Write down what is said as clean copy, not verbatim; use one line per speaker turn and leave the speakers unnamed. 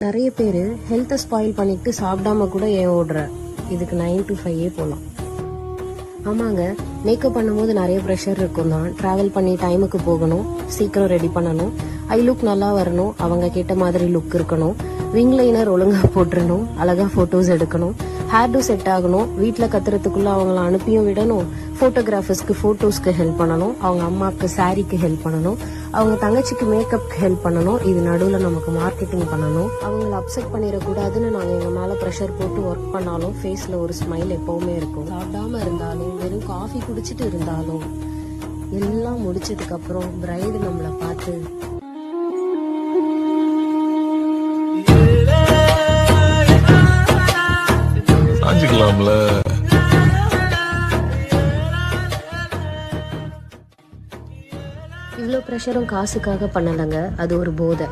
நிறைய பேர் ஹெல்த்தை ஸ்பாயில் பண்ணிட்டு சாப்பிடாம கூட ஏன் ஓடுற. இதுக்கு 9 to 5 போகலாம். ஆமாங்க, மேக்கப் பண்ணும்போது நிறைய ப்ரெஷர் இருக்கும் தான். ட்ராவல் பண்ணி டைமுக்கு போகணும், சீக்கிரம் ரெடி பண்ணணும், ஐ லுக் நல்லா வரணும், அவங்க கேட்ட மாதிரி லுக் இருக்கணும், விங் லைனர் ஒழுங்கா போட்டுறணும், அழகா போட்டோஸ் எடுக்கணும், ஹேர் டு செட் ஆகணும், வீட்டில் கத்துறதுக்குள்ள அவங்கள அனுப்பியும் விடணும், போட்டோகிராஃபர்ஸ்க்கு போட்டோஸ்க்கு ஹெல்ப் பண்ணணும், அவங்க அம்மாவுக்கு சாரீக்கு ஹெல்ப் பண்ணணும், அவங்க தங்கச்சிக்கு மேக்கப்க்கு ஹெல்ப் பண்ணணும். இது நடுவில் நமக்கு மார்க்கெட்டிங் பண்ணணும். அவங்கள அப்செட் பண்ணிடக்கூடாதுன்னு நாங்கள் எங்கள் மேலே ப்ரெஷர் போட்டு ஒர்க் பண்ணாலும் ஃபேஸில் ஒரு ஸ்மைல் எப்பவுமே இருக்கும். சாப்பிடாம இருந்தாலும் வெறும் காஃபி குடிச்சிட்டு இருந்தாலும் எல்லாம் முடிச்சதுக்கு அப்புறம் பிரைடு நம்மளை பார்த்து
சாஞ்சிக்கலாம்ல.
இவ்வளோ ப்ரெஷரும் காசுக்காக பண்ணலைங்க. அது ஒரு போதை.